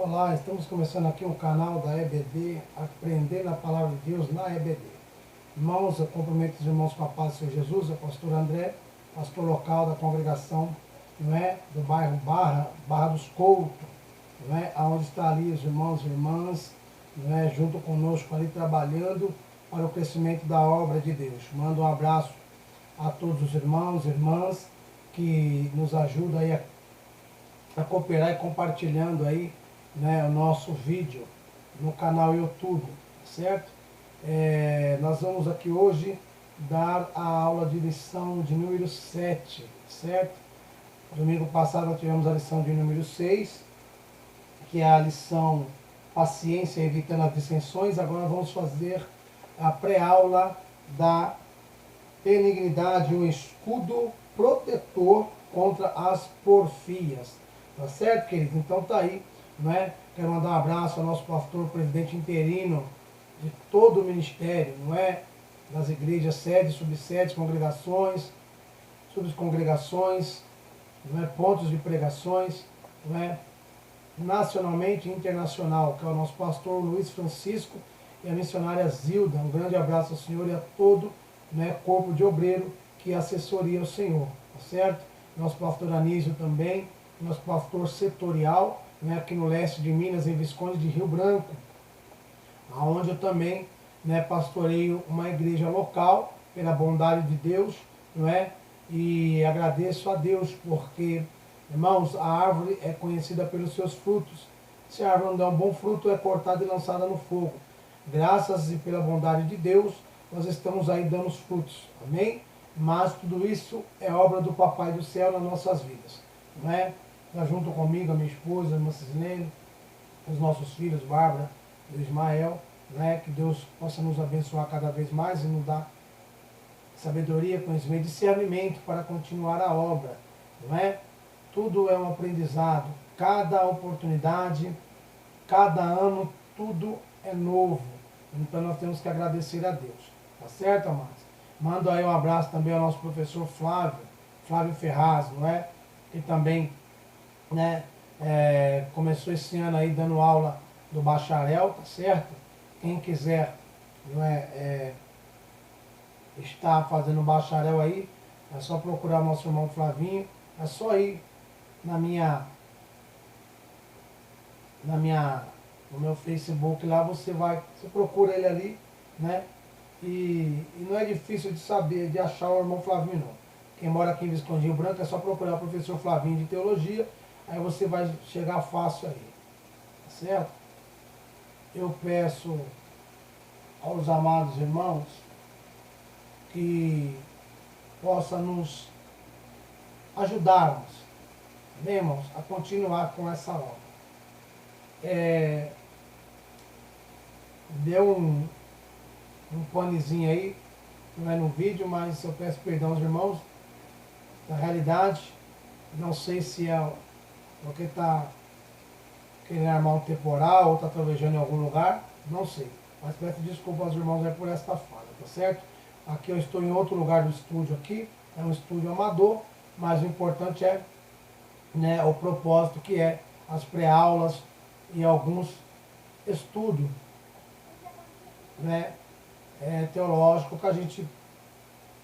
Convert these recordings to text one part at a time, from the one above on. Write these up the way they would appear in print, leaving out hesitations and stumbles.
Olá, estamos começando aqui um canal da EBD, Aprendendo a Palavra de Deus na EBD. Irmãos, eu cumprimento os irmãos com a paz do Senhor Jesus, o pastor André, pastor local da congregação, não é, do bairro Barra dos Coutos, não é, onde está ali os irmãos e irmãs, não é, junto conosco ali trabalhando para o crescimento da obra de Deus. Mando um abraço a todos os irmãos e irmãs que nos ajudam aí a cooperar e compartilhando aí, né, o nosso vídeo no canal YouTube, certo? Nós vamos aqui hoje dar a aula de lição de número 7, certo? Domingo passado nós tivemos a lição de número 6, que é a lição Paciência Evitando as Dissensões. Agora vamos fazer a pré-aula da benignidade, um escudo protetor contra as porfias. Tá certo, queridos? Então tá aí, não é? Quero mandar um abraço ao nosso pastor, presidente interino de todo o ministério, não é? Das igrejas, sedes, subsedes, congregações, subcongregações, não é? Pontos de pregações, não é? Nacionalmente e internacional, que é o nosso pastor Luiz Francisco e a missionária Zilda. Um grande abraço ao Senhor e a todo, né, corpo de obreiro que assessoria o Senhor, tá certo? Nosso pastor Anísio também, nosso pastor setorial, né, aqui no leste de Minas, em Visconde de Rio Branco, onde eu também, né, pastoreio uma igreja local, pela bondade de Deus, não é? E agradeço a Deus porque, irmãos, a árvore é conhecida pelos seus frutos. Se a árvore não der um bom fruto, é cortada e lançada no fogo. Graças e pela bondade de Deus, nós estamos aí dando os frutos, amém? Mas tudo isso é obra do Papai do Céu nas nossas vidas, não é? Está junto comigo, a minha esposa, a irmã Cislene, os nossos filhos, Bárbara e Ismael, né? Que Deus possa nos abençoar cada vez mais e nos dar sabedoria, conhecimento e discernimento para continuar a obra, não é? Tudo é um aprendizado, cada oportunidade, cada ano, tudo é novo. Então nós temos que agradecer a Deus, tá certo, amados? Mando aí um abraço também ao nosso professor Flávio Ferraz, não é? Que também, né, começou esse ano aí dando aula do bacharel, tá certo? Quem quiser, não está fazendo bacharel aí, é só procurar o nosso irmão Flavinho, é só ir no meu Facebook lá, você procura ele ali, né? E não é difícil de saber, de achar o irmão Flavinho não. Quem mora aqui em Visconde Rio Branco é só procurar o professor Flavinho de Teologia, aí você vai chegar fácil aí, tá certo? Eu peço aos amados irmãos que possa nos ajudarmos, amém, irmãos, a continuar com essa obra. Deu um panezinho aí, não é no vídeo, mas eu peço perdão aos irmãos. Na realidade, não sei se é porque está querendo armar um temporal ou está trovejando em algum lugar, não sei. Mas peço desculpa aos irmãos aí por esta falha, tá certo? Aqui eu estou em outro lugar do estúdio aqui, é um estúdio amador, mas o importante é, né, o propósito que é as pré-aulas e alguns estudos, né, teológico que a gente,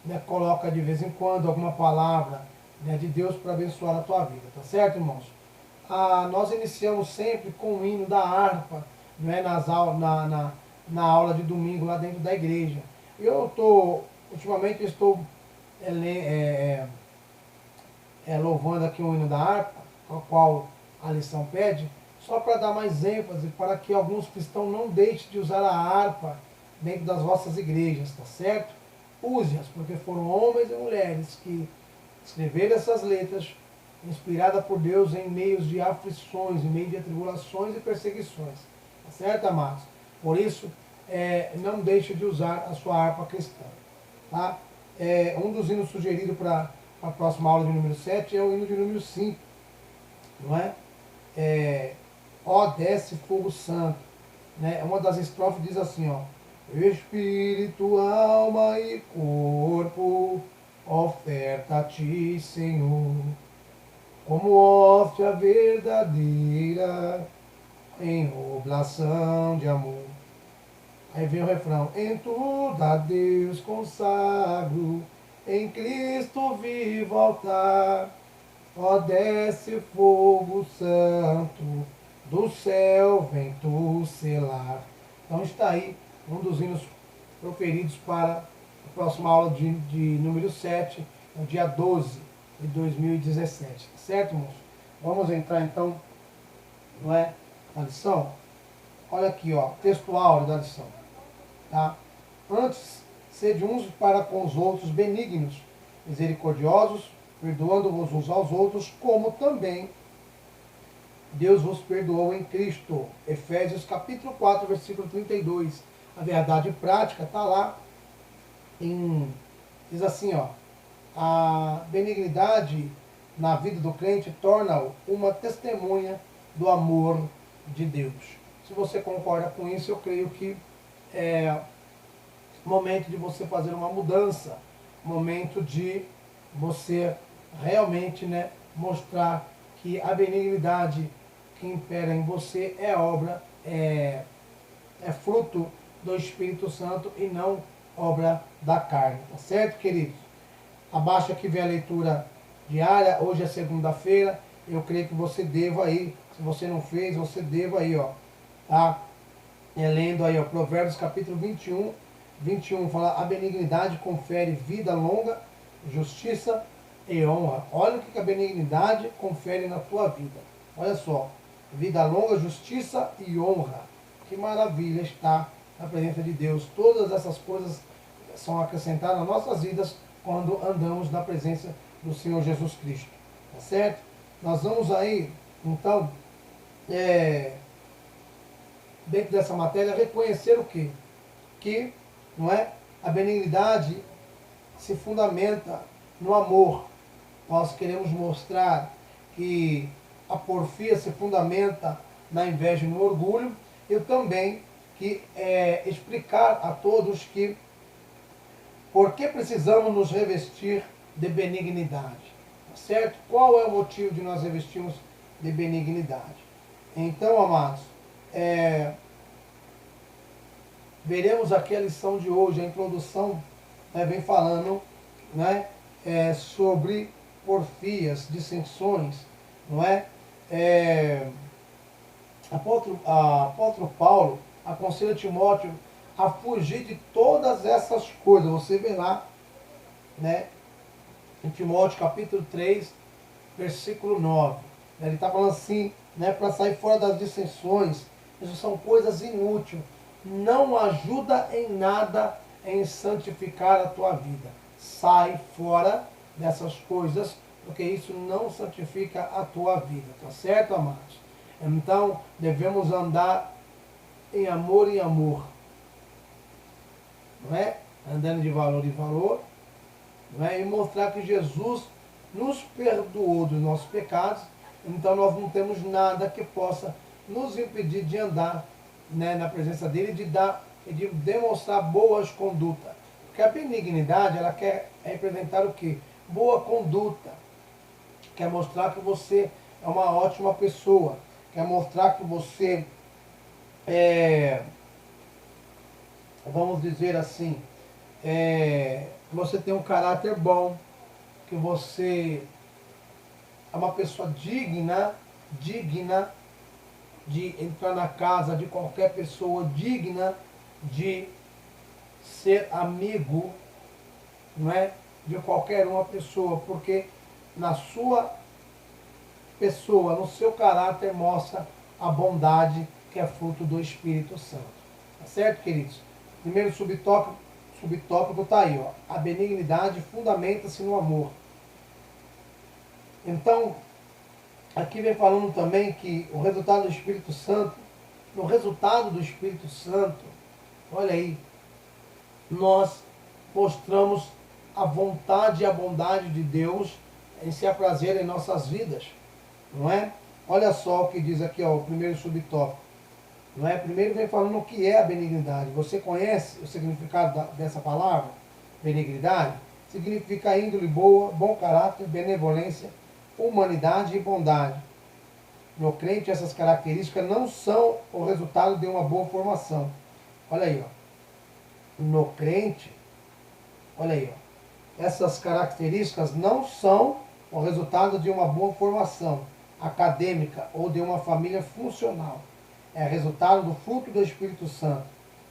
né, coloca de vez em quando alguma palavra, né, de Deus para abençoar a tua vida, tá certo, irmãos? Nós iniciamos sempre com o hino da harpa, né, na aula de domingo lá dentro da igreja. Ultimamente estou louvando aqui o hino da harpa, ao qual a lição pede, só para dar mais ênfase, para que alguns cristãos não deixem de usar a harpa dentro das vossas igrejas, tá certo? Use-as, porque foram homens e mulheres que escreveram essas letras, inspiradas por Deus em meios de aflições, em meio de tribulações e perseguições, tá certo, amados? Por isso, não deixe de usar a sua harpa cristã, tá? Um dos hinos sugeridos para a próxima aula de número 7 é o hino de número 5, não é? Ó, desce fogo santo, né? Uma das estrofes diz assim, ó: Espírito, alma e corpo, oferta a ti, Senhor, como hóstia verdadeira, em oblação de amor. Aí vem o refrão: em tudo a Deus consagro, em Cristo vivo altar. Ó, desce fogo santo, do céu vem tu selar. Então está aí um dos hinos proferidos para a próxima aula de número 7, no dia 12 de 2017. Certo, irmãos? Vamos entrar então, não é, na lição? Olha aqui, ó, textual da lição. Tá? Antes, sede uns para com os outros benignos, misericordiosos, perdoando-vos uns aos outros, como também Deus vos perdoou em Cristo. Efésios capítulo 4, versículo 32. A verdade prática está lá, diz assim, ó, a benignidade na vida do crente torna-o uma testemunha do amor de Deus. Se você concorda com isso, eu creio que é momento de você fazer uma mudança, momento de você realmente, né, mostrar que a benignidade que impera em você é obra, é fruto do Espírito Santo e não obra da carne, tá certo, queridos? Abaixo aqui vem a leitura diária, hoje é segunda-feira, eu creio que você deva aí, se você não fez, você deva aí, ó, tá? Lendo aí, ó, Provérbios capítulo 21 fala: a benignidade confere vida longa, justiça e honra. Olha o que a benignidade confere na tua vida. Olha só, vida longa, justiça e honra. Que maravilha estar na presença de Deus. Todas essas coisas são acrescentadas nas nossas vidas quando andamos na presença do Senhor Jesus Cristo. Tá certo? Nós vamos aí, então, dentro dessa matéria, reconhecer o quê? Que, não é? A benignidade se fundamenta no amor. Nós queremos mostrar que a porfia se fundamenta na inveja e no orgulho. E também que explicar a todos que por que precisamos nos revestir de benignidade. Tá certo? Qual é o motivo de nós revestirmos de benignidade? Então, amados, veremos aqui a lição de hoje, a introdução, vem falando, né, sobre porfias, dissensões, não é? Apóstolo Paulo aconselha Timóteo a fugir de todas essas coisas. Você vê lá, né, em Timóteo capítulo 3, versículo 9. Ele está falando assim, né, para sair fora das dissensões. Isso são coisas inúteis. Não ajuda em nada em santificar a tua vida. Sai fora dessas coisas, porque isso não santifica a tua vida. Tá certo, amados? Então, devemos andar em amor, não é? Andando de valor em valor, não é? E mostrar que Jesus nos perdoou dos nossos pecados, então nós não temos nada que possa nos impedir de andar, né, na presença dele e de demonstrar boas condutas. Porque a benignidade, ela quer representar o quê? Boa conduta. Quer mostrar que você é uma ótima pessoa. Quer mostrar que você vamos dizer assim, que você tem um caráter bom, que você é uma pessoa digna de entrar na casa de qualquer pessoa, digna de ser amigo, não é, de qualquer uma pessoa, porque na sua pessoa, no seu caráter, mostra a bondade que é fruto do Espírito Santo. Tá certo, queridos? Primeiro subtópico está aí, ó. A benignidade fundamenta-se no amor. Então, aqui vem falando também que o resultado do Espírito Santo, no resultado do Espírito Santo, olha aí, nós mostramos a vontade e a bondade de Deus em se aprazer em nossas vidas, não é? Olha só o que diz aqui, ó, o primeiro subtópico, não é? Primeiro vem falando o que é a benignidade. Você conhece o significado dessa palavra? Benignidade significa índole boa, bom caráter, benevolência, humanidade e bondade. No crente, essas características não são o resultado de uma boa formação. Olha aí, ó. No crente, olha aí, ó. Essas características não são o resultado de uma boa formação acadêmica ou de uma família funcional. É resultado do fruto do Espírito Santo.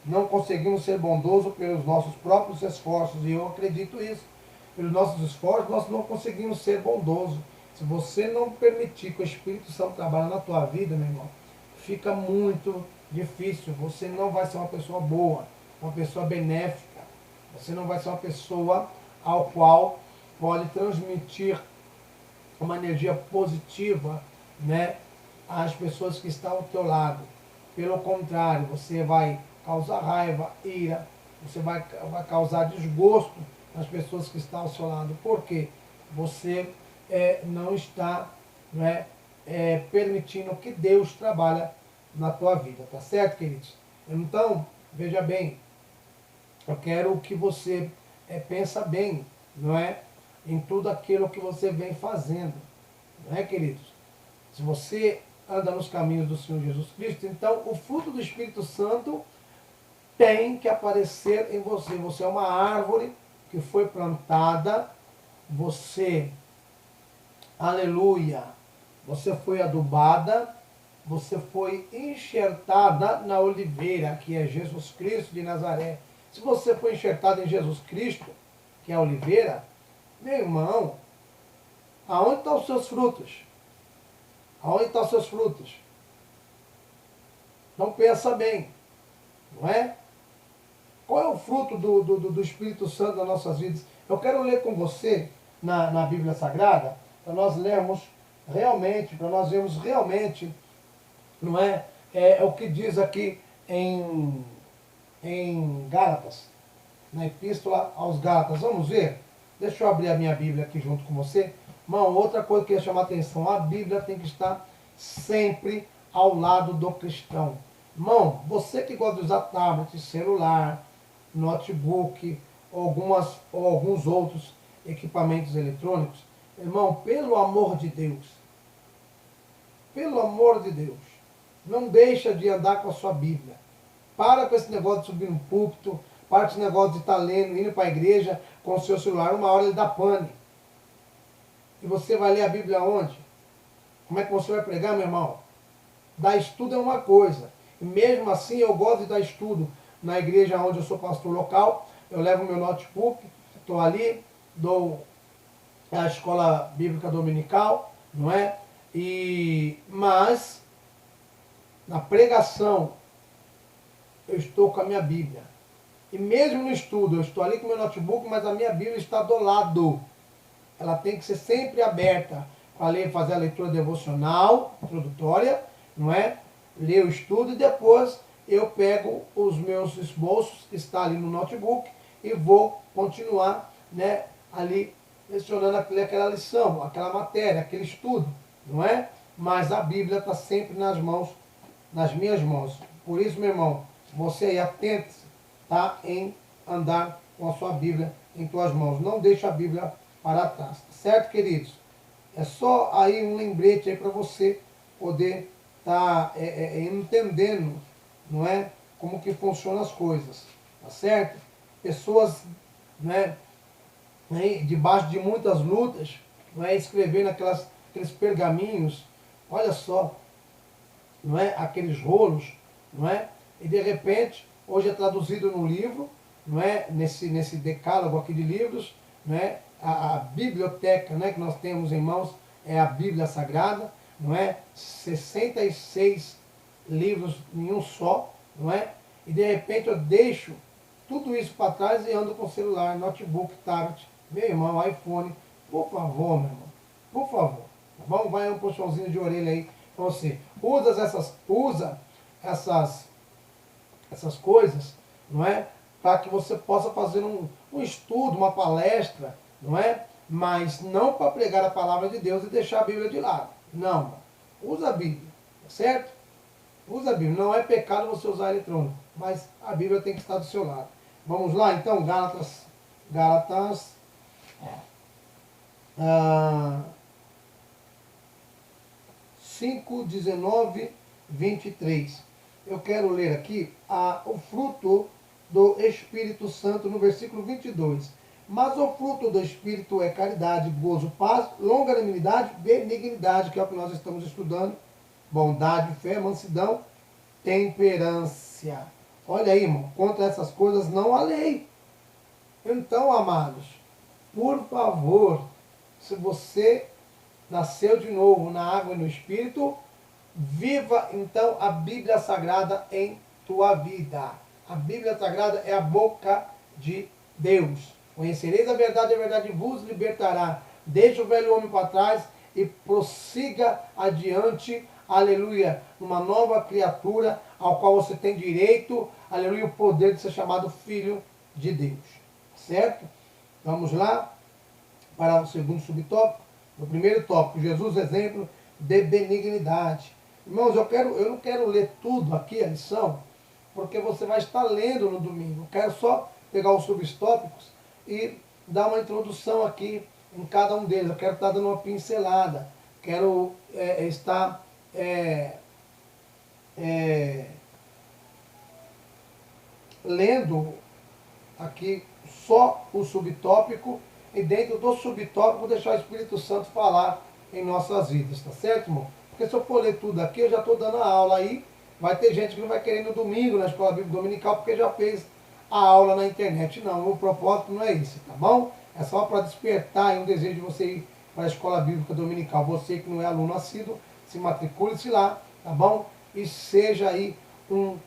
Não conseguimos ser bondosos pelos nossos próprios esforços, e eu acredito isso. Pelos nossos esforços, nós não conseguimos ser bondosos. Se você não permitir que o Espírito Santo trabalhe na tua vida, meu irmão, fica muito difícil. Você não vai ser uma pessoa boa, uma pessoa benéfica. Você não vai ser uma pessoa ao qual pode transmitir uma energia positiva, né, às pessoas que estão ao teu lado. Pelo contrário, você vai causar raiva, ira, você vai causar desgosto nas pessoas que estão ao seu lado. Por quê? Você não está, né, permitindo que Deus trabalhe na tua vida, tá certo, queridos? Então, veja bem, eu quero que você pensa bem, não é? Em tudo aquilo que você vem fazendo, não é, queridos? Se você anda nos caminhos do Senhor Jesus Cristo, então o fruto do Espírito Santo tem que aparecer em você. Você é uma árvore que foi plantada, você, aleluia, você foi adubada, você foi enxertada na oliveira, que é Jesus Cristo de Nazaré. Se você foi enxertado em Jesus Cristo, que é a oliveira, meu irmão, aonde estão os seus frutos? Aonde estão os seus frutos? Então pensa bem, não é? Qual é o fruto do Espírito Santo nas nossas vidas? Eu quero ler com você na Bíblia Sagrada, para nós lermos realmente, para nós vermos realmente, não é? É o que diz aqui em Gálatas, na Epístola aos Gálatas. Vamos ver? Deixa eu abrir a minha Bíblia aqui junto com você. Irmão, outra coisa que eu ia chamar a atenção, a Bíblia tem que estar sempre ao lado do cristão. Irmão, você que gosta de usar tablet, celular, notebook, ou alguns outros equipamentos eletrônicos, irmão, pelo amor de Deus, não deixa de andar com a sua Bíblia. Para com esse negócio de subir no púlpito, para com esse negócio de estar lendo, indo para a igreja com o seu celular, uma hora ele dá pane. E você vai ler a Bíblia onde? Como é que você vai pregar, meu irmão? Dar estudo é uma coisa. E mesmo assim eu gosto de dar estudo na igreja onde eu sou pastor local. Eu levo meu notebook, estou ali, dou a escola bíblica dominical, não é? Mas na pregação eu estou com a minha Bíblia. E mesmo no estudo, eu estou ali com o meu notebook, mas a minha Bíblia está do lado. Ela tem que ser sempre aberta para fazer a leitura devocional, introdutória, não é? Ler o estudo e depois eu pego os meus esboços, que está ali no notebook, e vou continuar, né, ali lecionando aquela lição, aquela matéria, aquele estudo, não é? Mas a Bíblia está sempre nas minhas mãos. Por isso, meu irmão, você aí atente, tá, em andar com a sua Bíblia em tuas mãos. Não deixe a Bíblia para trás. Certo, queridos? É só aí um lembrete aí para você poder estar entendendo, não é, como que funcionam as coisas. Tá certo? Pessoas, né, debaixo de muitas lutas, não é, escrevendo aqueles pergaminhos, olha só, não é, aqueles rolos, não é? E de repente, hoje é traduzido no livro, não é, nesse decálogo aqui de livros, não é? A biblioteca, né, que nós temos em mãos é a Bíblia Sagrada, não é? 66 livros em um só, não é? E de repente eu deixo tudo isso para trás e ando com celular, notebook, tablet, meu irmão, iPhone. Por favor, meu irmão, por favor. Tá bom? Vai um puxãozinho de orelha aí para você. Usa essas coisas, não é? Para que você possa fazer um estudo, uma palestra, não é? Mas não para pregar a palavra de Deus e deixar a Bíblia de lado. Não. Usa a Bíblia, certo? Usa a Bíblia. Não é pecado você usar eletrônico, mas a Bíblia tem que estar do seu lado. Vamos lá, então, Gálatas 5, 5, 19, 23. Eu quero ler aqui o fruto do Espírito Santo no versículo 22. Mas o fruto do Espírito é caridade, gozo, paz, longanimidade, benignidade, que é o que nós estamos estudando, bondade, fé, mansidão, temperância. Olha aí, irmão, contra essas coisas não há lei. Então, amados, por favor, se você nasceu de novo na água e no Espírito, viva então a Bíblia Sagrada em tua vida. A Bíblia Sagrada é a boca de Deus. Conhecereis a verdade vos libertará. Deixe o velho homem para trás e prossiga adiante, aleluia, uma nova criatura ao qual você tem direito, aleluia, o poder de ser chamado filho de Deus. Certo? Vamos lá para o segundo subtópico. O primeiro tópico, Jesus, exemplo de benignidade. Irmãos, eu não quero ler tudo aqui, a lição, porque você vai estar lendo no domingo. Eu quero só pegar os subtópicos e dar uma introdução aqui em cada um deles. Eu quero estar dando uma pincelada. Quero estar lendo aqui só o subtópico e dentro do subtópico deixar o Espírito Santo falar em nossas vidas, tá certo, irmão? Porque se eu for ler tudo aqui, eu já estou dando a aula aí, vai ter gente que não vai querer no domingo na Escola Bíblica Dominical porque já fez a aula na internet. Não, o propósito não é esse, tá bom? É só para despertar um desejo de você ir para a Escola Bíblica Dominical. Você que não é aluno assíduo, se matricule-se lá, tá bom? E seja aí um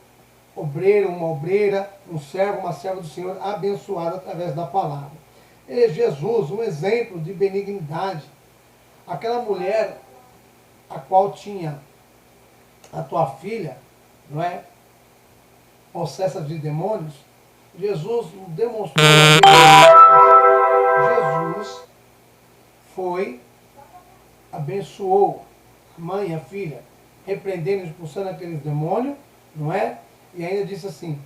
obreiro, uma obreira, um servo, uma serva do Senhor, abençoado através da palavra. E Jesus, um exemplo de benignidade. Aquela mulher a qual tinha a tua filha, não é? Possessa de demônios, Jesus demonstrou Jesus foi, abençoou a mãe e a filha, repreendendo e expulsando aqueles demônios, não é? E ainda disse assim,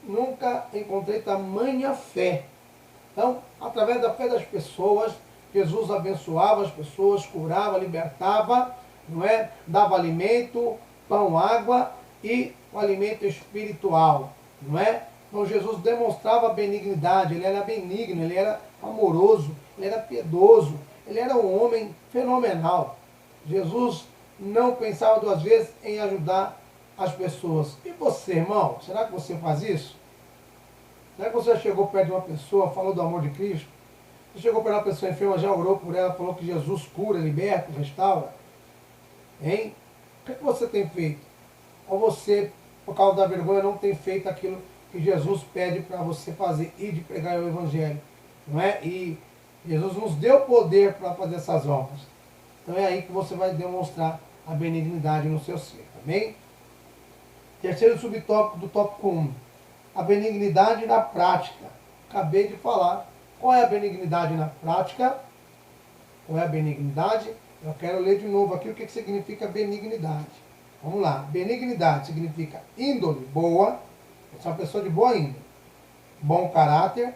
nunca encontrei tamanha fé. Então, através da fé das pessoas, Jesus abençoava as pessoas, curava, libertava, não é? Dava alimento, pão, água e o alimento espiritual, não é? Então Jesus demonstrava benignidade, ele era benigno, ele era amoroso, ele era piedoso, ele era um homem fenomenal. Jesus não pensava duas vezes em ajudar as pessoas. E você, irmão, será que você faz isso? Será que você já chegou perto de uma pessoa, falou do amor de Cristo? Você chegou perto de uma pessoa enferma, já orou por ela, falou que Jesus cura, liberta, restaura? Hein? O que você tem feito? Ou você, por causa da vergonha, não tem feito aquilo que Jesus pede para você fazer, ir de pregar o Evangelho, não é? E Jesus nos deu poder para fazer essas obras. Então é aí que você vai demonstrar a benignidade no seu ser, amém? Terceiro subtópico do tópico 1, a benignidade na prática. Acabei de falar. Qual é a benignidade na prática? Qual é a benignidade? Eu quero ler de novo aqui o que significa benignidade. Vamos lá. Benignidade significa índole boa, você é uma pessoa de boa índole, bom caráter,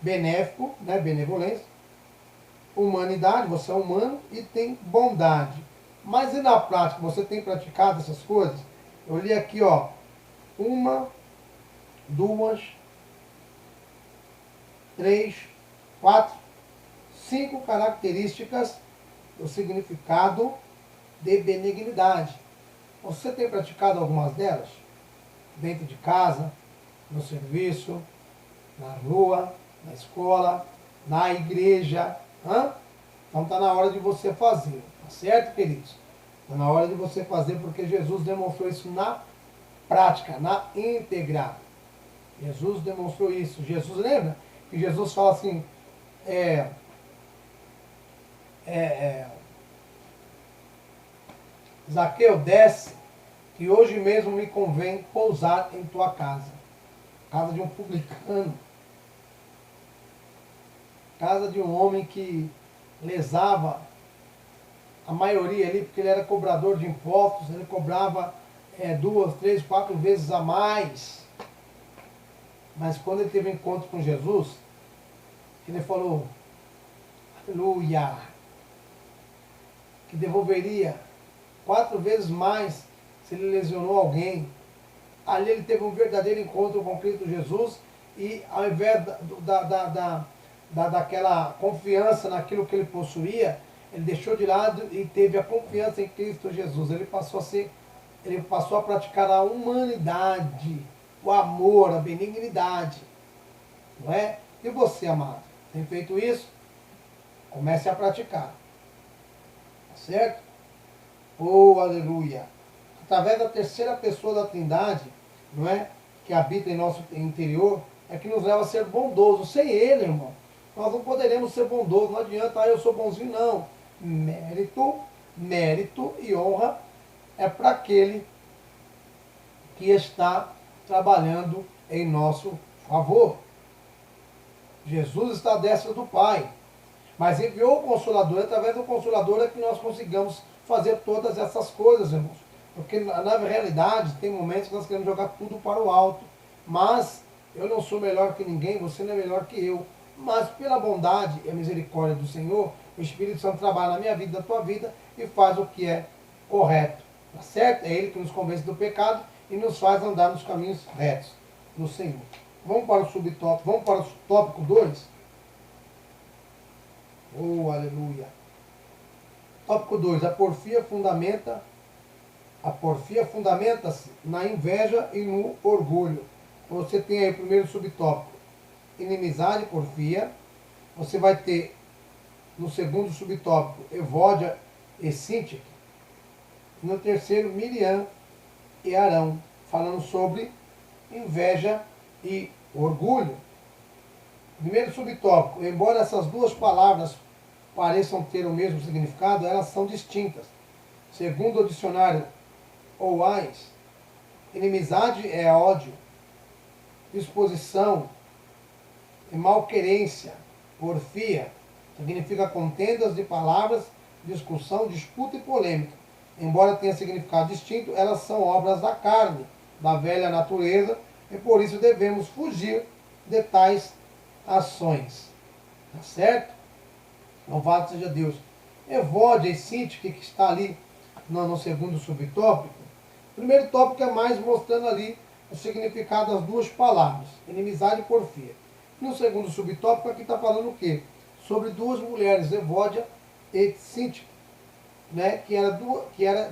benéfico, né, benevolência, humanidade, você é humano e tem bondade. Mas e na prática, você tem praticado essas coisas? Eu li aqui, ó, 1, 2, 3, 4, 5 características do significado de benignidade. Você tem praticado algumas delas? Dentro de casa, no serviço, na rua, na escola, na igreja. Então está na hora de você fazer. Tá certo, queridos? Está na hora de você fazer porque Jesus demonstrou isso na prática, na íntegra. Jesus demonstrou isso. Jesus, lembra? Que Jesus fala assim, Zaqueu, desce, que hoje mesmo me convém pousar em tua casa. Casa de um publicano. Casa de um homem que lesava a maioria ali, porque ele era cobrador de impostos, ele cobrava 2, 3, 4 vezes a mais. Mas quando ele teve um encontro com Jesus, ele falou, aleluia, que devolveria 4 vezes mais se ele lesionou alguém. Ali ele teve um verdadeiro encontro com Cristo Jesus e ao invés daquela confiança naquilo que ele possuía, ele deixou de lado e teve a confiança em Cristo Jesus. Ele passou a praticar a humanidade, o amor, a benignidade. Não é? E você, amado, tem feito isso? Comece a praticar. Tá certo? Oh, aleluia! Através da terceira pessoa da Trindade, não é? Que habita em nosso interior, é que nos leva a ser bondoso. Sem Ele, irmão, nós não poderemos ser bondosos. Não adianta, eu sou bonzinho, não. Mérito e honra é para aquele que está trabalhando em nosso favor. Jesus está à destra do Pai, mas enviou o Consolador. Através do Consolador é que nós consigamos fazer todas essas coisas, irmãos. Porque na realidade tem momentos que nós queremos jogar tudo para o alto. Mas eu não sou melhor que ninguém, você não é melhor que eu. Mas pela bondade e a misericórdia do Senhor, o Espírito Santo trabalha na minha vida, na tua vida, e faz o que é correto. Tá certo? É Ele que nos convence do pecado e nos faz andar nos caminhos retos do Senhor. Vamos para o subtópico, vamos para o tópico 2. Oh, aleluia. Tópico 2. A porfia fundamenta-se na inveja e no orgulho. Você tem aí o primeiro subtópico, inimizade, porfia. Você vai ter no segundo subtópico, Evódia e Síntique. No terceiro, Miriam e Arão, falando sobre inveja e orgulho. Primeiro subtópico, embora essas duas palavras pareçam ter o mesmo significado, elas são distintas. Segundo o dicionário Owais, inimizade é ódio, disposição e malquerência. Porfia significa contendas de palavras, discussão, disputa e polêmica. Embora tenha significado distinto, elas são obras da carne, da velha natureza, e por isso devemos fugir de tais ações. Tá certo? Louvado seja Deus. Evódia e Síntique, que está ali no segundo subtópico. O primeiro tópico é mais mostrando ali o significado das duas palavras, inimizade e porfia. No segundo subtópico, aqui está falando o quê? Sobre duas mulheres, Evódia e Síntique, né? que eram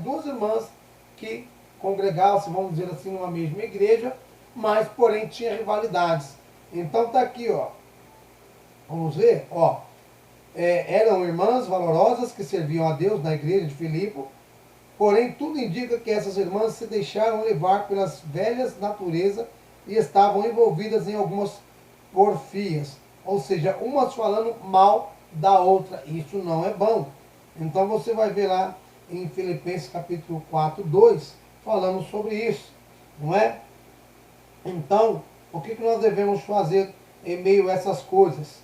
duas irmãs que congregavam-se, vamos dizer assim, numa mesma igreja, mas, porém, tinha rivalidades. Então, está aqui, ó. Vamos ver, ó. Eram irmãs valorosas que serviam a Deus na igreja de Filipe, porém, tudo indica que essas irmãs se deixaram levar pelas velhas naturezas e estavam envolvidas em algumas porfias. Ou seja, umas falando mal da outra. Isso não é bom. Então, você vai ver lá em Filipenses capítulo 4, 2, falando sobre isso. Não é? Então, o que nós devemos fazer em meio a essas coisas?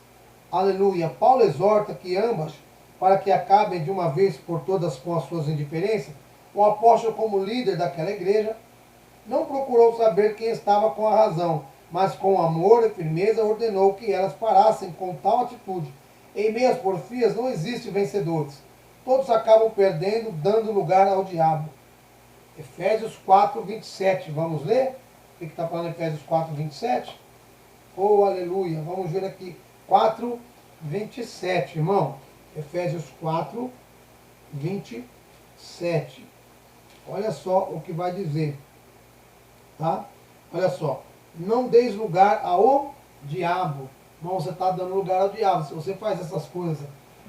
Aleluia. Paulo exorta que ambas, para que acabem de uma vez por todas com as suas indiferenças. O apóstolo, como líder daquela igreja, não procurou saber quem estava com a razão, mas com amor e firmeza ordenou que elas parassem com tal atitude. Em meio às porfias não existe vencedores. Todos acabam perdendo, dando lugar ao diabo. Efésios 4, 27. Vamos ler? O que está falando em Efésios 4, 27? Oh, aleluia. Vamos ver aqui. 4, 27, irmão. Efésios 4, 27. Olha só o que vai dizer. Tá? Olha só. Não deis lugar ao diabo. Irmão, você está dando lugar ao diabo. Se você faz essas coisas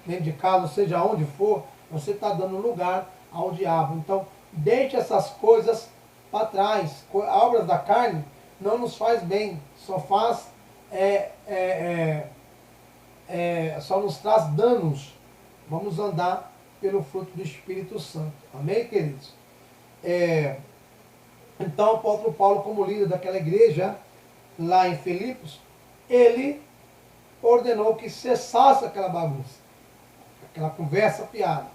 dentro de casa, seja onde for, você está dando lugar ao diabo. Então, deixe essas coisas para trás. Obras da carne não nos faz bem. Só faz... só nos traz danos. Vamos andar pelo fruto do Espírito Santo. Amém, queridos? Então, o apóstolo Paulo, como líder daquela igreja, lá em Filipos, ele ordenou que cessasse aquela bagunça, aquela conversa piada.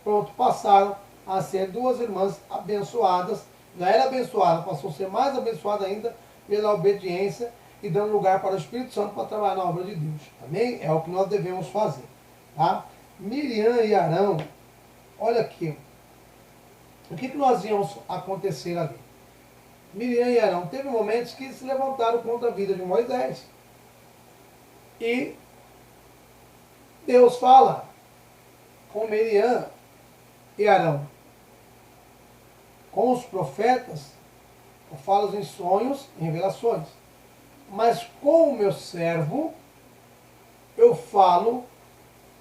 Pronto, passaram a ser duas irmãs abençoadas. Já era abençoada, passou a ser mais abençoada ainda pela obediência e dando lugar para o Espírito Santo para trabalhar na obra de Deus. Amém? É o que nós devemos fazer. Tá? Miriam e Arão, olha aqui. O que nós íamos acontecer ali? Miriam e Arão teve momentos que se levantaram contra a vida de Moisés. E Deus fala com Miriam e Arão. Com os profetas, eu falo em sonhos e revelações. Mas com o meu servo, eu falo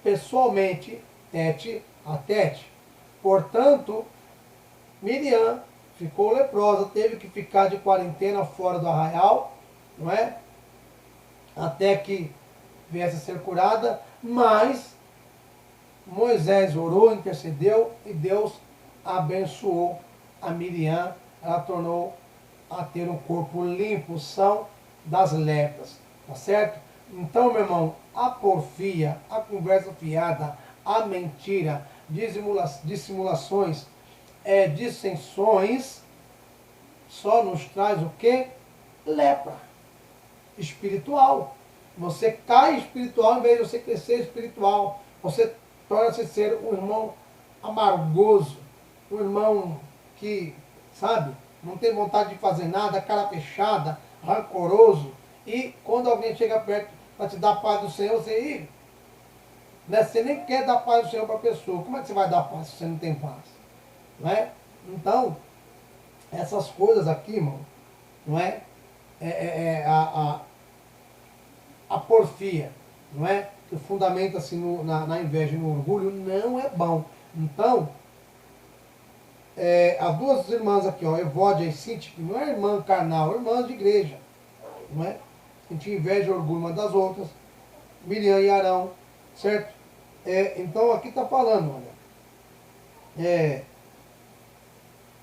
pessoalmente, tete a tete. Portanto, Miriam ficou leprosa, teve que ficar de quarentena fora do arraial, não é? Até que viesse a ser curada, mas Moisés orou, intercedeu e Deus abençoou a Miriam, ela tornou a ter um corpo limpo, são das lepras, tá certo? Então, meu irmão, a porfia, a conversa fiada, a mentira, dissimulações, dissensões, só nos traz o que? Lepra espiritual. Você cai espiritual em vez de você crescer espiritual. Você torna-se ser um irmão amargoso, um irmão que, sabe, não tem vontade de fazer nada, cara fechada, rancoroso. E quando alguém chega perto para te dar a paz do Senhor, você nem quer dar paz do Senhor para a pessoa. Como é que você vai dar paz se você não tem paz? Não é? Então, essas coisas aqui, irmão, não é? A porfia, não é? Que fundamenta-se na inveja e no orgulho, não é bom. Então, as duas irmãs aqui, ó, Evódia e Sinti, que não é irmã carnal, é irmãs de igreja, não é? Sentir inveja e orgulho uma das outras, Miriam e Arão, certo? Então aqui está falando, olha,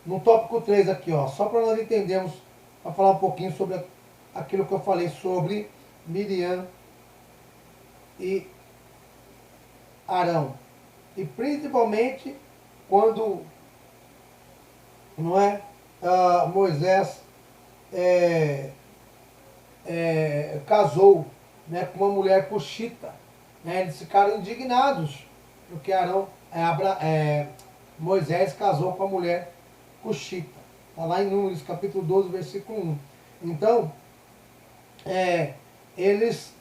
no tópico 3 aqui, ó, só para nós entendermos, para falar um pouquinho sobre aquilo que eu falei sobre Miriam e Arão. E principalmente quando, não é, Moisés casou, né, com uma mulher cuxita, né, eles ficaram indignados porque Moisés casou com a mulher cuxita. Está lá em Números capítulo 12, versículo 1. Então, eles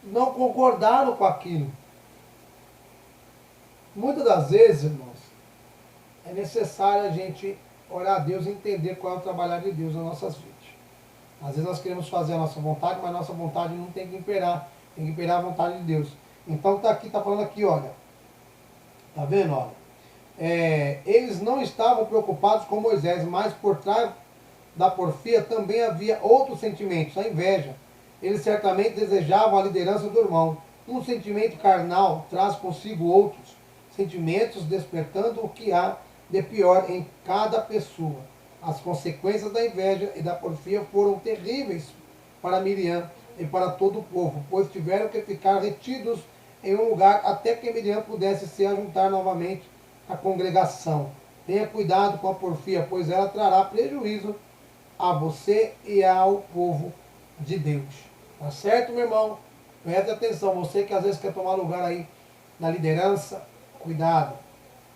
não concordaram com aquilo. Muitas das vezes, irmãos, é necessário a gente orar a Deus e entender qual é o trabalhar de Deus nas nossas vidas. Às vezes nós queremos fazer a nossa vontade, mas a nossa vontade não tem que imperar. Tem que imperar a vontade de Deus. Então tá falando aqui, olha. Tá vendo, olha? Eles não estavam preocupados com Moisés, mas por trás da porfia também havia outros sentimentos, a inveja. Eles certamente desejavam a liderança do irmão. Um sentimento carnal traz consigo outros sentimentos, despertando o que há de pior em cada pessoa. As consequências da inveja e da porfia foram terríveis para Miriam e para todo o povo, pois tiveram que ficar retidos em um lugar até que Miriam pudesse se ajuntar novamente à congregação. Tenha cuidado com a porfia, pois ela trará prejuízo a você e ao povo de Deus. Tá certo, meu irmão? Preste atenção, você que às vezes quer tomar lugar aí na liderança, cuidado.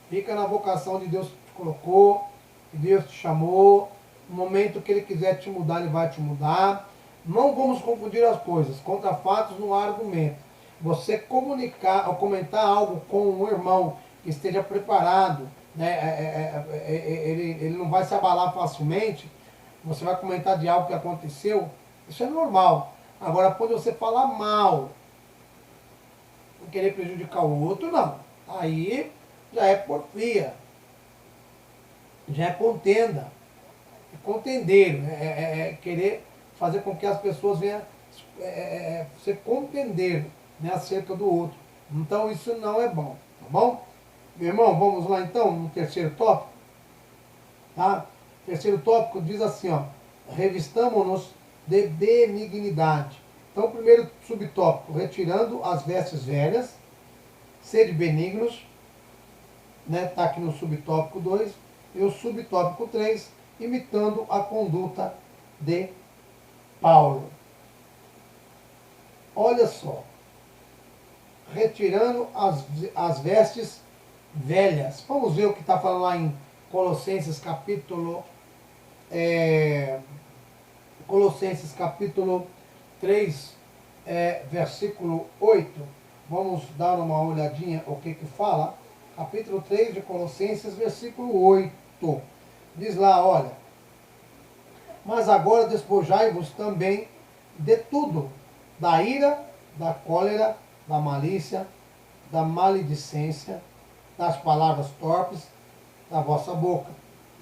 Fica na vocação de Deus que te colocou, que Deus te chamou. No momento que Ele quiser te mudar, Ele vai te mudar. Não vamos confundir as coisas. Contra fatos não há argumento. Você comunicar ou comentar algo com um irmão que esteja preparado, né? Ele não vai se abalar facilmente. Você vai comentar de algo que aconteceu. Isso é normal. Agora, quando você falar mal, não querer prejudicar o outro, não. Aí já é porfia. Já é contenda. É contendeiro. Querer fazer com que as pessoas venham ser contendeiro, né, acerca do outro. Então isso não é bom. Tá bom? Meu irmão, vamos lá então no terceiro tópico. Tá? O terceiro tópico diz assim, ó. Revistamo-nos de benignidade. Então, o primeiro subtópico, retirando as vestes velhas, sede benignos, né? Está aqui no subtópico 2, e o subtópico 3, imitando a conduta de Paulo. Olha só, retirando as vestes velhas. Vamos ver o que está falando lá em Colossenses capítulo, Colossenses capítulo 3, versículo 8. Vamos dar uma olhadinha o que fala. Capítulo 3 de Colossenses, versículo 8. Diz lá, olha: mas agora despojai-vos também de tudo, da ira, da cólera, da malícia, da maledicência, das palavras torpes da vossa boca.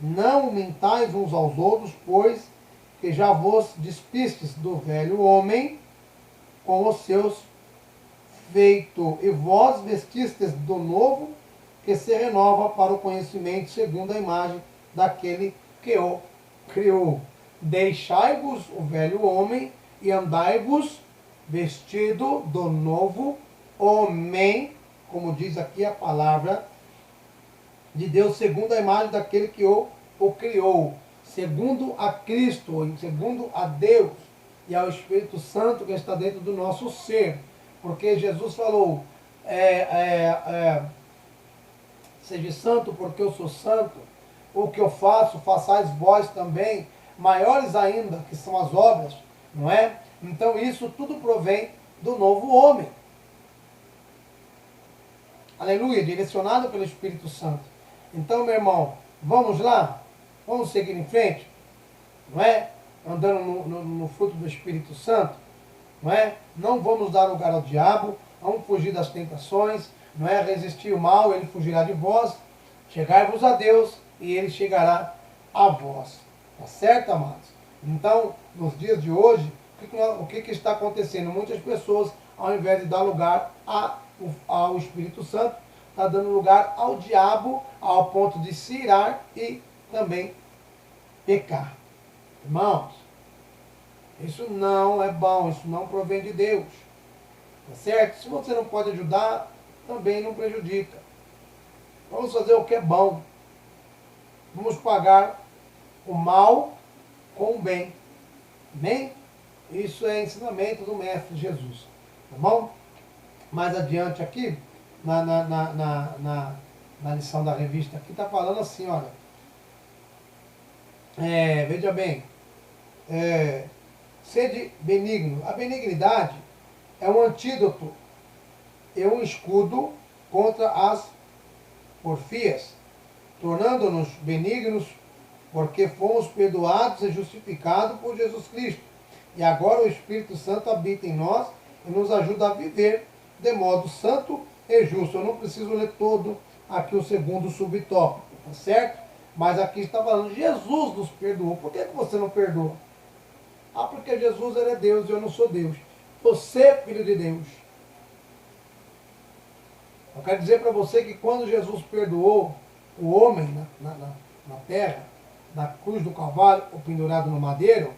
Não mentais uns aos outros, pois que já vos despistes do velho homem com os seus feitos, e vós vestistes do novo, que se renova para o conhecimento segundo a imagem daquele que o criou. Deixai-vos o velho homem e andai-vos vestido do novo homem, como diz aqui a palavra de Deus, segundo a imagem daquele que o criou, segundo a Cristo, segundo a Deus e ao Espírito Santo que está dentro do nosso ser. Porque Jesus falou, seja santo porque eu sou santo, o que eu faço, façais vós também, maiores ainda, que são as obras, não é? Então isso tudo provém do novo homem. Aleluia, direcionado pelo Espírito Santo. Então, meu irmão, vamos lá? Vamos seguir em frente? Não é? Andando no fruto do Espírito Santo? Não é? Não vamos dar lugar ao diabo, vamos fugir das tentações, não é? Resistir o mal, ele fugirá de vós. Chegai-vos a Deus e ele chegará a vós. Tá certo, amados? Então, nos dias de hoje, o que está acontecendo? Muitas pessoas, ao invés de dar lugar ao Espírito Santo, está dando lugar ao diabo, ao ponto de se irar e também pecar. Irmãos, isso não é bom, isso não provém de Deus. Tá certo? Se você não pode ajudar, também não prejudica. Vamos fazer o que é bom. Vamos pagar o mal com o bem. Amém? Isso é ensinamento do Mestre Jesus. Tá bom? Mais adiante aqui, na lição da revista, aqui está falando assim, olha. Veja bem. Sede benigno. A benignidade é um antídoto e um escudo contra as porfias, tornando-nos benignos, porque fomos perdoados e justificados por Jesus Cristo. E agora o Espírito Santo habita em nós e nos ajuda a viver de modo santo e justo. Eu não preciso ler todo aqui o segundo subtópico, tá certo? Mas aqui está falando, Jesus nos perdoou. Por que você não perdoa? Ah, porque Jesus ele é Deus e eu não sou Deus. Você é filho de Deus. Eu quero dizer para você que quando Jesus perdoou o homem na terra, na cruz do Calvário, ou pendurado no madeiro,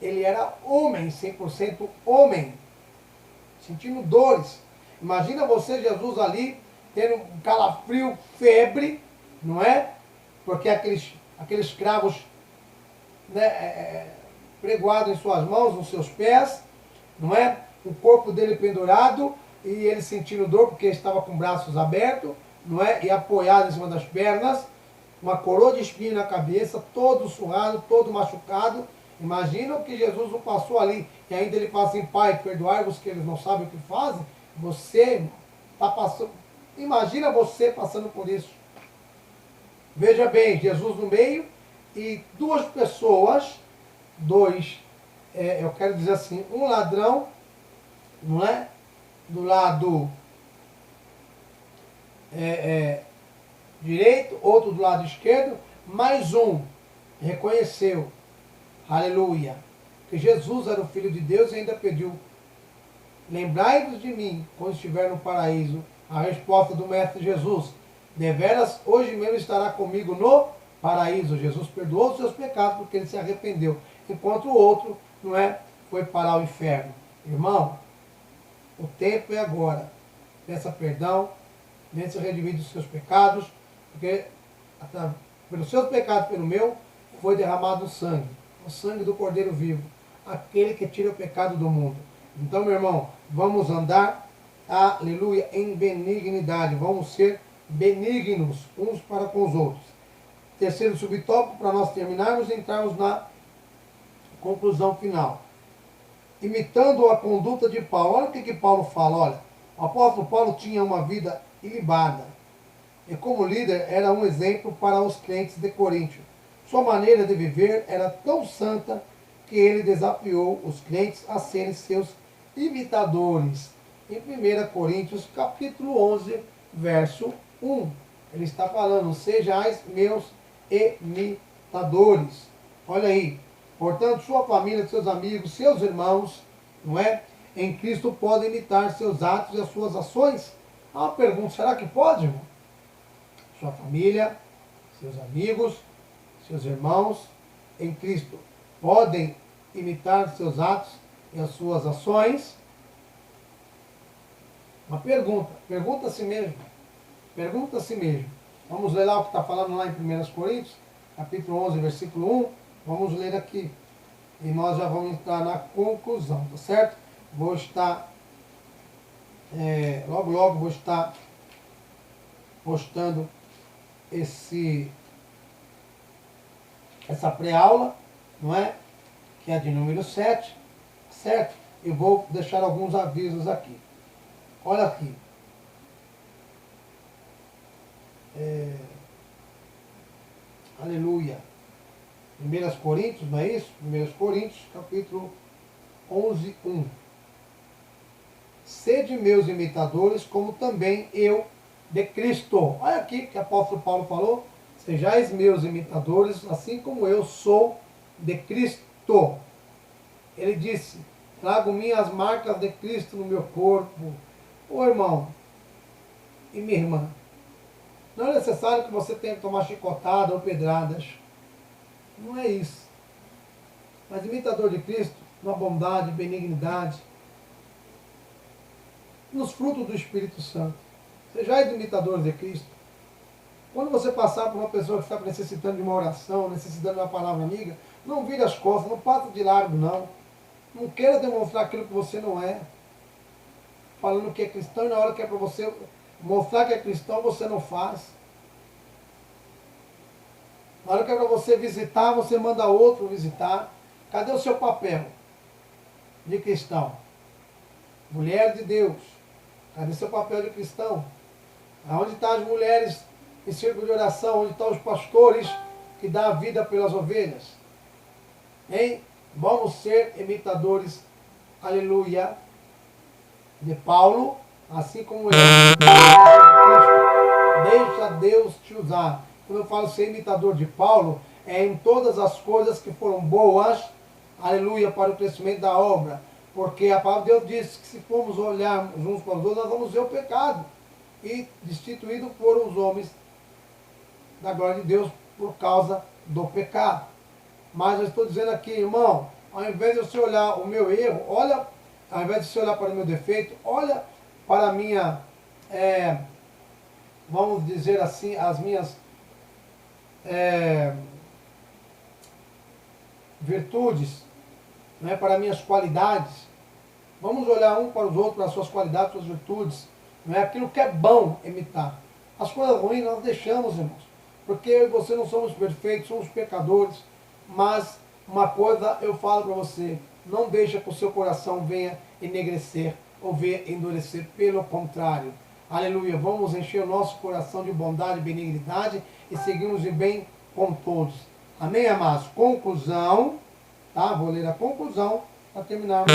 ele era homem, 100% homem, sentindo dores. Imagina você, Jesus, ali, tendo um calafrio, febre, não é? Porque aqueles cravos, né, pregoados em suas mãos, nos seus pés, não é? O corpo dele pendurado e ele sentindo dor porque estava com braços abertos, não é? E apoiado em cima das pernas, uma coroa de espinho na cabeça, todo surrado, todo machucado. Imagina o que Jesus não passou ali. E ainda ele fala assim, Pai, perdoai-vos que eles não sabem o que fazem. Você está passando. Imagina você passando por isso. Veja bem, Jesus no meio e duas pessoas, eu quero dizer assim, um ladrão, não é? Do lado direito, outro do lado esquerdo, mais um reconheceu, aleluia, que Jesus era o Filho de Deus e ainda pediu, lembrai-vos de mim quando estiver no paraíso. A resposta do Mestre Jesus, deveras hoje mesmo estará comigo no paraíso. Jesus perdoou os seus pecados porque ele se arrependeu, enquanto o outro, não é, foi para o inferno. Irmão, o tempo é agora. Peça perdão, venha se redimir dos seus pecados, porque pelos seus pecados, pelo meu, foi derramado o sangue do Cordeiro vivo, aquele que tira o pecado do mundo. Então, meu irmão, vamos andar, aleluia, em benignidade, vamos ser benignos uns para com os outros. Terceiro subtópico, para nós terminarmos e entrarmos na conclusão final. Imitando a conduta de Paulo. Olha o que Paulo fala. Olha, o apóstolo Paulo tinha uma vida ilibada. E como líder era um exemplo para os crentes de Coríntio. Sua maneira de viver era tão santa que ele desafiou os crentes a serem seus imitadores. Em 1 Coríntios, capítulo 11, verso 1. Ele está falando, sejais meus imitadores. Olha aí. Portanto, sua família, seus amigos, seus irmãos, não é? Em Cristo podem imitar seus atos e as suas ações. Há uma pergunta, será que pode, irmão? Sua família, seus amigos, seus irmãos em Cristo podem imitar seus atos e as suas ações? Uma pergunta, pergunta a si mesmo. Pergunta a si mesmo. Vamos ler lá o que está falando lá em 1 Coríntios, capítulo 11, versículo 1. Vamos ler aqui. E nós já vamos entrar na conclusão, tá certo? Vou estar, logo vou estar postando essa pré-aula, não é? Que é de número 7, certo? E vou deixar alguns avisos aqui. Olha aqui. Aleluia. 1 Coríntios, não é isso? 1 Coríntios, capítulo 11, 1. Sede meus imitadores, como também eu de Cristo. Olha aqui que o apóstolo Paulo falou. Sejais meus imitadores, assim como eu sou de Cristo. Ele disse, trago minhas marcas de Cristo no meu corpo. Ô irmão e minha irmã, não é necessário que você tenha que tomar chicotada ou pedradas. Não é isso. Mas imitador de Cristo, na bondade, benignidade, nos frutos do Espírito Santo. Sejais imitadores de Cristo. Quando você passar por uma pessoa que está necessitando de uma oração, necessitando de uma palavra amiga, não vire as costas, não passe de largo, não. Não queira demonstrar aquilo que você não é. Falando que é cristão e na hora que é para você mostrar que é cristão, você não faz. Na hora que é para você visitar, você manda outro visitar. Cadê o seu papel de cristão? Mulher de Deus. Cadê seu papel de cristão? Aonde estão as mulheres em círculo de oração? Onde estão os pastores que dão a vida pelas ovelhas? Hein? Vamos ser imitadores, aleluia, de Paulo, assim como ele. Deixa Deus te usar. Quando eu falo ser imitador de Paulo, é em todas as coisas que foram boas, aleluia, para o crescimento da obra. Porque a palavra de Deus diz que se formos olhar uns para os outros, nós vamos ver o pecado. E destituído foram os homens da glória de Deus por causa do pecado. Mas eu estou dizendo aqui, irmão, ao invés de você olhar o meu erro, olha, ao invés de você olhar para o meu defeito, olha para a minha, vamos dizer assim, as minhas virtudes, né, para minhas qualidades. Vamos olhar um para os outros, para as suas qualidades, suas virtudes. Não é aquilo que é bom imitar. As coisas ruins nós deixamos, irmãos. Porque eu e você não somos perfeitos, somos pecadores. Mas uma coisa eu falo para você, não deixa que o seu coração venha enegrecer ou venha endurecer. Pelo contrário. Aleluia. Vamos encher o nosso coração de bondade e benignidade e seguirmos de bem com todos. Amém, amados? Conclusão. Tá? Vou ler a conclusão para terminarmos.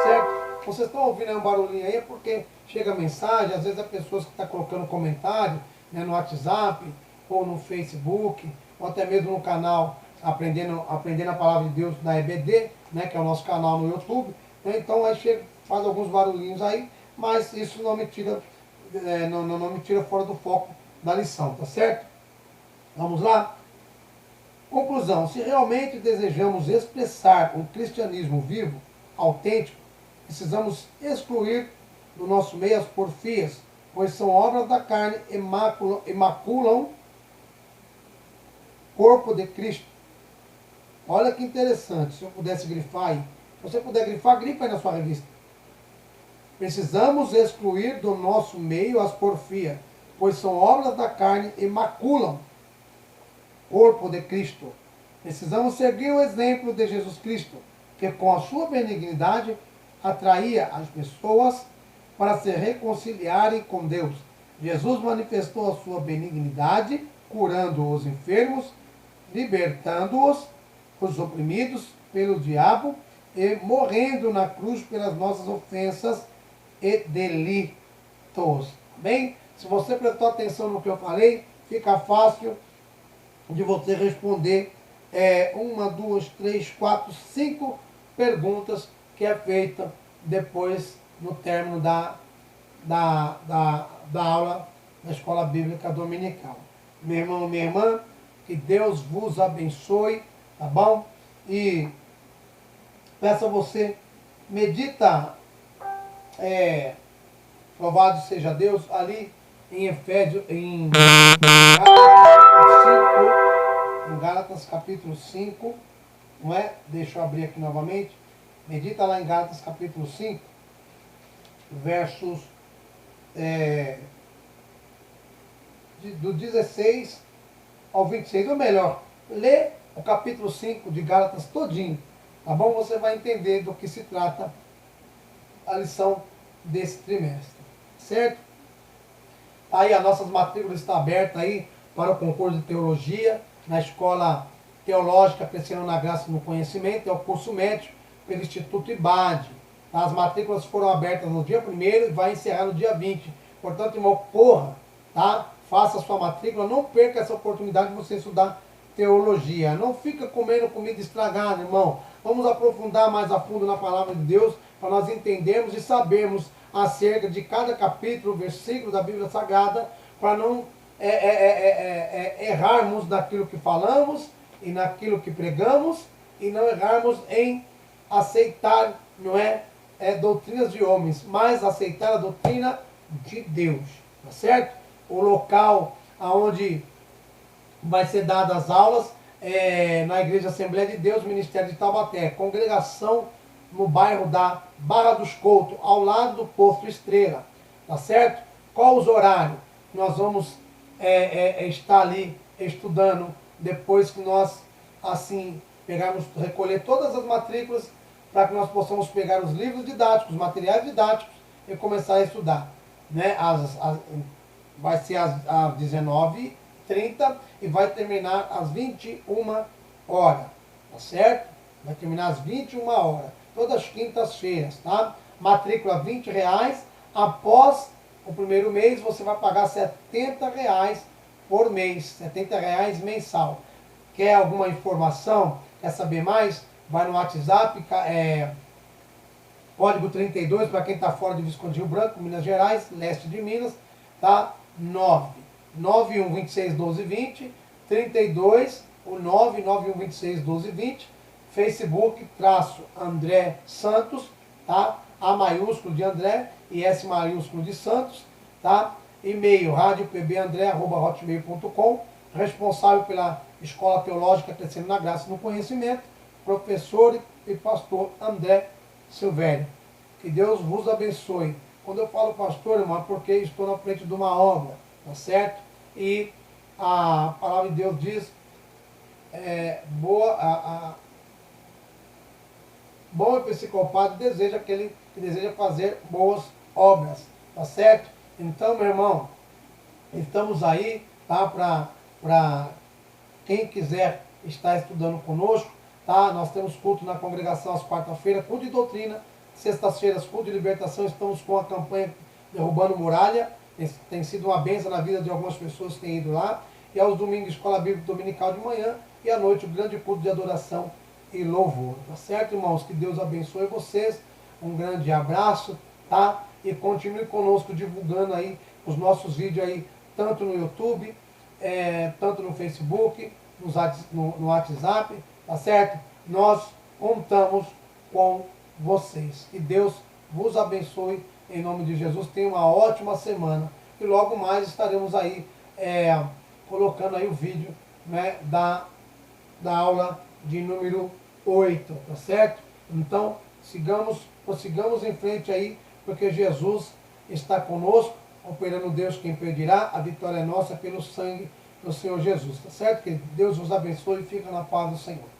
Certo? Vocês estão ouvindo aí um barulhinho aí, é porque chega mensagem, às vezes a pessoa que está colocando comentário, né, no WhatsApp, ou no Facebook, ou até mesmo no canal Aprendendo a Palavra de Deus da EBD, né, que é o nosso canal no YouTube. Né, então aí chega, faz alguns barulhinhos aí, mas isso não me tira, não me tira fora do foco da lição, tá certo? Vamos lá? Conclusão, se realmente desejamos expressar um cristianismo vivo, autêntico, precisamos excluir do nosso meio as porfias, pois são obras da carne e maculam o corpo de Cristo. Olha que interessante, se eu pudesse grifar aí. Se você puder grifar, grifa aí na sua revista. Precisamos excluir do nosso meio as porfias, pois são obras da carne e maculam o corpo de Cristo. Precisamos seguir o exemplo de Jesus Cristo, que com a sua benignidade atraía as pessoas para se reconciliarem com Deus. Jesus manifestou a sua benignidade, curando os enfermos, libertando-os, os oprimidos pelo diabo, e morrendo na cruz pelas nossas ofensas e delitos. Amém? Se você prestou atenção no que eu falei, fica fácil de você responder 1, 2, 3, 4, 5 perguntas que é feita depois, no término da aula da Escola Bíblica Dominical. Meu irmão, minha irmã, que Deus vos abençoe, tá bom? E peço a você, medita, louvado seja Deus, ali em Efésios, em Gálatas capítulo 5, não é? Deixa eu abrir aqui novamente. Medita lá em Gálatas capítulo 5, versos do 16 ao 26, ou melhor, lê o capítulo 5 de Gálatas todinho, tá bom? Você vai entender do que se trata a lição desse trimestre, certo? Aí as nossas matrículas estão abertas aí para o concurso de teologia na Escola Teológica Crescendo na Graça e no Conhecimento, é o curso médio pelo Instituto IBAD. As matrículas foram abertas no dia 1º e vai encerrar no dia 20. Portanto, irmão, corra, tá? Faça a sua matrícula, não perca essa oportunidade de você estudar teologia. Não fica comendo comida estragada, irmão. Vamos aprofundar mais a fundo na palavra de Deus para nós entendermos e sabermos acerca de cada capítulo, versículo da Bíblia Sagrada, para não errarmos naquilo que falamos e naquilo que pregamos e não errarmos em aceitar, não doutrinas de homens, mas aceitar a doutrina de Deus, tá certo? O local aonde vai ser dadas as aulas na Igreja Assembleia de Deus, Ministério de Taubaté, congregação no bairro da Barra dos Coutos, ao lado do Posto Estrela, tá certo? Qual os horários? Nós vamos estar ali estudando depois que nós, assim, recolher todas as matrículas para que nós possamos pegar os livros didáticos, os materiais didáticos e começar a estudar, né? Vai ser às 19h30 e vai terminar às 21 horas, tá certo? Vai terminar às 21 horas, todas as quintas-feiras, tá? Matrícula R$20, após o primeiro mês você vai pagar R$70 por mês, R$70 mensal. Quer alguma informação? Quer saber mais? Vai no WhatsApp, código 32 para quem está fora de Visconde Rio Branco, Minas Gerais, leste de Minas, tá? 991261220, 32, o 991261220, Facebook, André Santos, tá? A maiúsculo de André e S maiúsculo de Santos, tá? E-mail, radiopbandré@hotmail.com, responsável pela Escola Teológica Crescendo na Graça e no Conhecimento, professor e pastor André Silvério. Que Deus vos abençoe. Quando eu falo pastor, irmão, é porque estou na frente de uma obra, tá certo? E a palavra de Deus diz, bom e psicopata deseja aquele que deseja fazer boas obras, tá certo? Então, meu irmão, estamos aí, tá? Para quem quiser estar estudando conosco, tá? Nós temos culto na congregação às quarta-feiras, culto de doutrina, sextas-feiras, culto de libertação. Estamos com a campanha Derrubando Muralha, tem sido uma bênção na vida de algumas pessoas que têm ido lá. E aos domingos, Escola Bíblica Dominical de manhã, e à noite o grande culto de adoração e louvor, tá certo, irmãos? Que Deus abençoe vocês, um grande abraço, tá? E continue conosco divulgando aí os nossos vídeos aí, tanto no YouTube, tanto no Facebook, no WhatsApp, tá certo? Nós contamos com vocês. Que Deus vos abençoe em nome de Jesus. Tenha uma ótima semana. E logo mais estaremos aí colocando aí o vídeo, né, da aula de número 8, tá certo? Então, prossigamos em frente aí porque Jesus está conosco, operando Deus que impedirá, a vitória é nossa pelo sangue do Senhor Jesus, tá certo? Que Deus os abençoe e fica na paz do Senhor.